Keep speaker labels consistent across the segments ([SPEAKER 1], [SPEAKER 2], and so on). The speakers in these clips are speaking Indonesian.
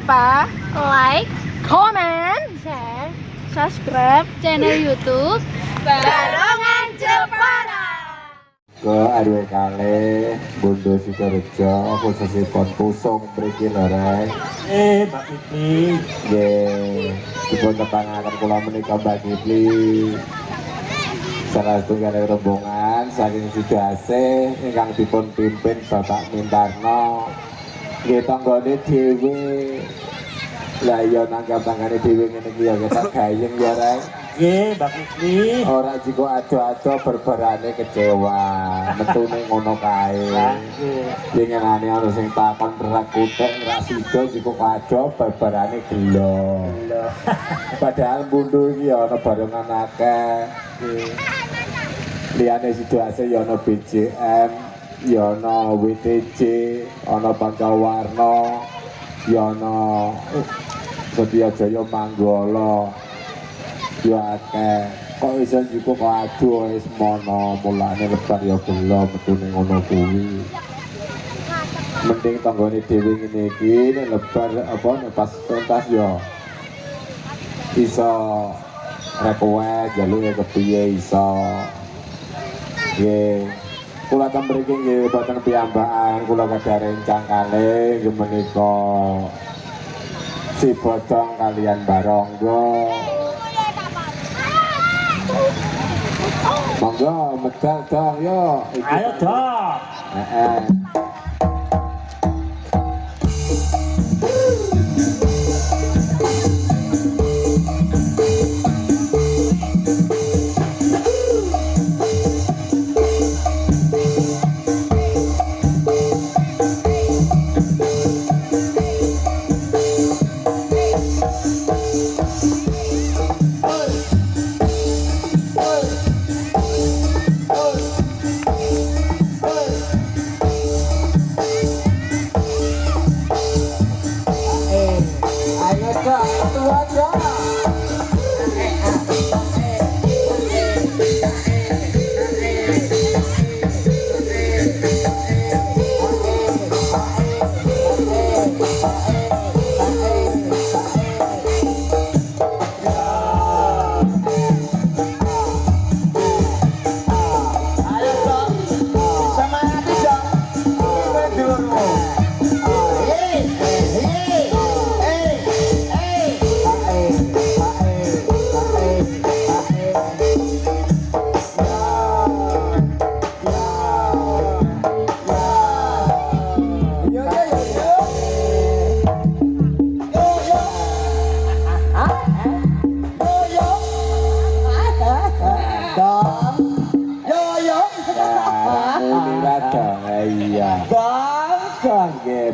[SPEAKER 1] lupa
[SPEAKER 2] like,
[SPEAKER 1] comment,
[SPEAKER 2] share
[SPEAKER 1] subscribe
[SPEAKER 2] channel YouTube
[SPEAKER 1] Barongan Jepara.
[SPEAKER 3] Ke aduh kali Bondo Sidorejo khususipun pusung mriki lho rek.
[SPEAKER 4] Mbak Kipli.
[SPEAKER 3] Nggih, dipun tepangaken kula menika Mbak Kipli. Salah setunggal rombongan saking Sidoase ingkang dipun pimpin Bapak Mintarno. Nggih tanggane dhewe. Lah iya nanggap tangane dhewe ngene iki ya ketok gayeng ya rek.
[SPEAKER 4] Nggih, Mbak Kipli.
[SPEAKER 3] Ora jiko ado-ado berbarane kecewa, metune ngono kae. Dingenane ana sing takon berak kutek ra sida jiko ado berbarane gelo. Padahal mundu iki ana barengan akeh. Liyane Sidoase ya ana BJM, ya ana WTJ, ana Pancawarna, ya ana Setyajaya Manggala. Ya akeh kok iso njupuk kok aduh wis mono mulane lebar ya gelo metune ngono kuwi. Mending tanggane dhewe ngene iki nek lebar apa nek pas pentas ya iso request jaluke kepiye iso. Nggih kula ten mriki nggih boten piyambakan kula gadah rencang kalih nggih menika si Bodong kalian Baronggo. Monggo medal dong yo.
[SPEAKER 4] Ayo dong.
[SPEAKER 3] Heeh.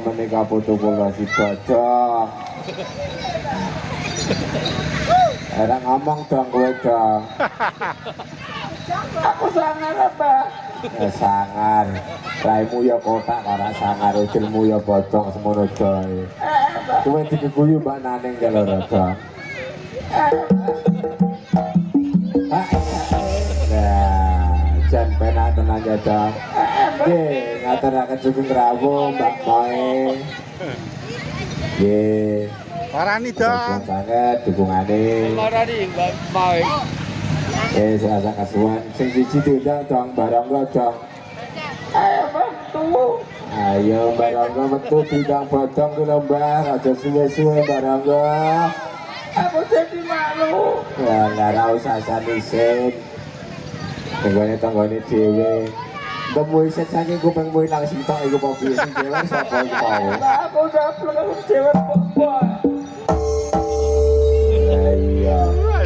[SPEAKER 3] Menika putu kula si Bodong. Era ngomong dong kowe dong. Aku sangar apa? Ya sangar. Raimu ya kotak ora sangar, ujilmu ya bodong semono doe. Kowe dikeguyu Mbak Naning karo Rodong. Nah, jan penak tenan ya dong. Nggih, ngaturaken sugeng rawuh Mbak Moe. Nggih.
[SPEAKER 5] Parani dong.
[SPEAKER 3] Sangat dukungane.
[SPEAKER 5] Parani Mbak Moe.
[SPEAKER 3] Serasa kasuhan. Sing siji diundang dong Baronggo dong. Ayo metu. Ayo Baronggo metu diundang Bodong ki lho Mbah, aja suwe-suwe Baronggo. Aku jadi malu. Ya ora usah sanisin. Tanggane dhewe. Temui saking kuping mu ilang sitok iku apa piye sing dhewe sapa iku mau. Aku udah plek dhewe kok. Iya.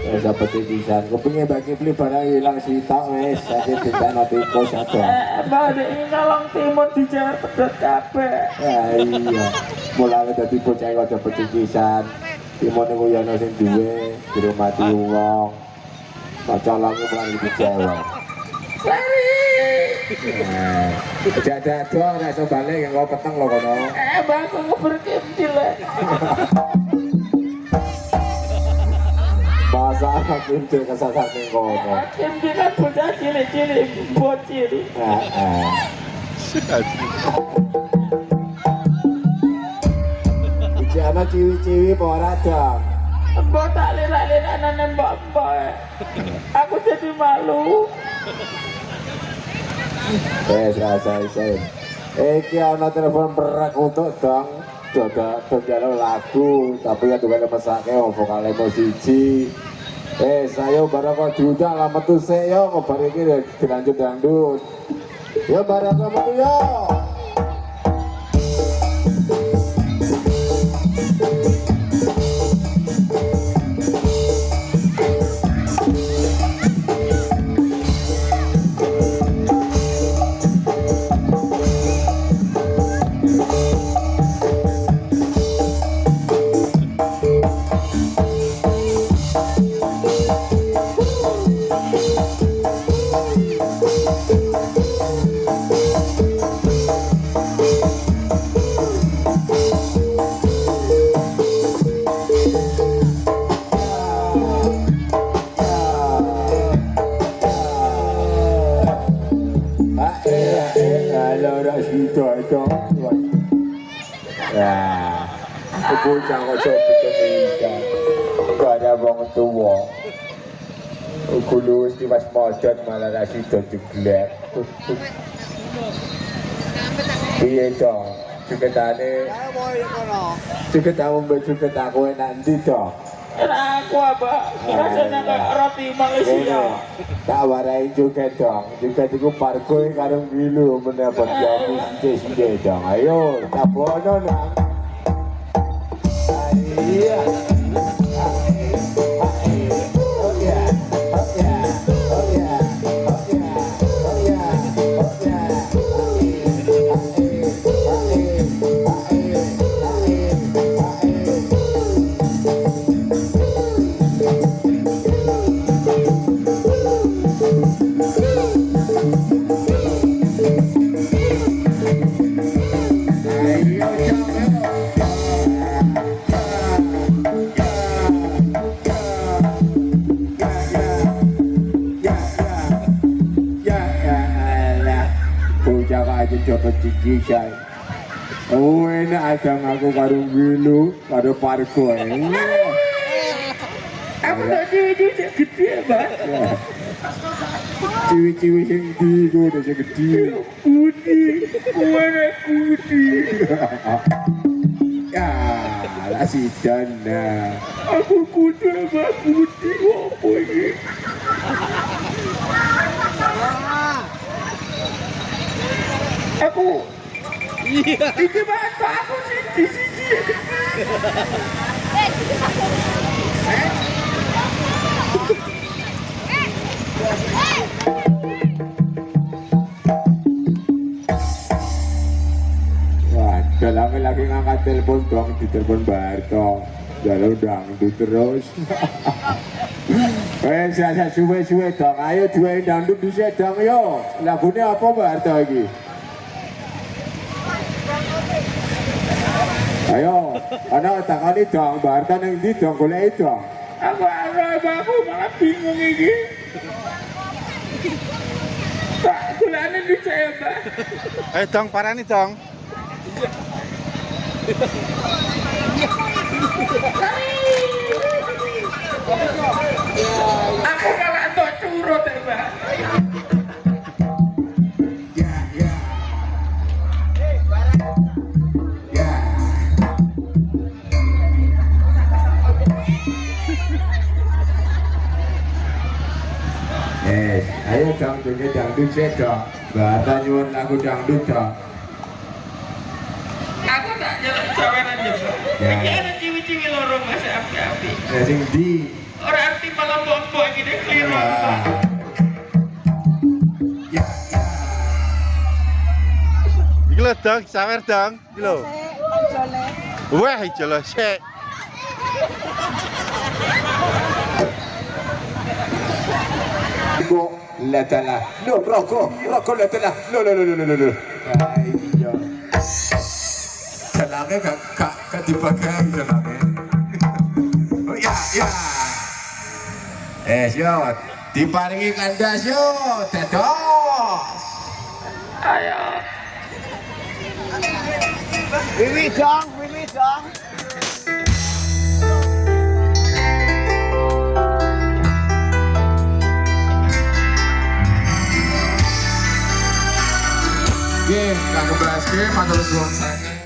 [SPEAKER 3] Wis seperti pisan. Kupinge Mbak Kipli barang ilang sitok wis saking dendakno tikus aja. Mbak iki ngalong timur dijewer pedhot kabeh. Iya. Mulane dadi bocah kok aja pisan. Timur niku ya ana sing duwe dirumati wong. Pacalange mulane dijewer. Ada dong, nek iso balik yang kau peteng lho kono. Mbak aku berkimcil. Masa kimcil kesasar ning kono. Kimcil kan bocah cilik-cilik, bocil. Heeh. Iki ana ciwi-ciwi apa ora dong?
[SPEAKER 6] Mbok tak lirak-lirakane mbok-mbok. Aku jadi malu.
[SPEAKER 3] Rasa isin. Iki ana telepon berak untuk dong. Jodoh penjalo lagu, tapi yang juga mesake vokale musisi. Sayo barang kok diundang lah metu sik yo, kok bar iki dilanjut dangdut. Yo barang kok metu yo. Nah, bocah kok bisa bisa. Gak ada wong tuwa. Kulo wis mas modern malah ra sida diglek. Piye to? Cuketane. Cuket aku mbek cuket aku enak ndi to?
[SPEAKER 6] Enak aku apa? Rasanya kayak roti Malaysia.
[SPEAKER 3] Tak warai cuket dong. Cuket iku pargo karo ngilu mendapat jamu sithik-sithik dong. Ayo, tabono nang. Iya. Coba cici say. Oh enak adang aku karo ngilu, karo pargo.
[SPEAKER 6] Aku tak ciwi-ciwi gede, Mbak.
[SPEAKER 3] Ciwi-ciwi sing ndi iku udah sing gede.
[SPEAKER 6] Kudi, kuwana kudi.
[SPEAKER 3] Ya, lah sidana.
[SPEAKER 6] Aku kudu Mbak kudi apa ini? Aku iki bantu aku siji.
[SPEAKER 3] Wah, dalamnya lagi ngangkat telepon dong, di telepon Barto. Jalan dangdut terus. Saya suwe-suwe dong, ayo dua dangdut bisa dong yo. Lagunya apa Barto lagi? Ayo, ana takoni dong, Barto nang ndi dong golek dong.
[SPEAKER 6] Aku malah bingung iki. Tak gulane di saya, Mbak.
[SPEAKER 5] Ayo dong, parani dong.
[SPEAKER 6] Aku malah entuk curut, Mbak.
[SPEAKER 3] Ayo dong, joget dangdut saya dong. Barto nyuwun lagu dangdut dong.
[SPEAKER 6] Aku tak jalan caweran aja, Mbak.
[SPEAKER 3] Ya.
[SPEAKER 6] Iki ada ciwi-ciwi loro masih api-api.
[SPEAKER 3] Ya sing ndi?
[SPEAKER 6] Orang arti malah mbok-mbok gini keliru, Mbak.
[SPEAKER 3] Ya.
[SPEAKER 5] Iki lho dong, sawer dong. Iki lho. Wah, ijo lho sik.
[SPEAKER 3] Rokok latala, no rokok latala, no. Ay, iya. Dalangnya gak dipakai dalangnya. Oh ya. Yo, diparingi kandas yo, dados.
[SPEAKER 6] Ayo.
[SPEAKER 1] Wiwi dong.
[SPEAKER 3] Kang Kebaske matur suwun sanget.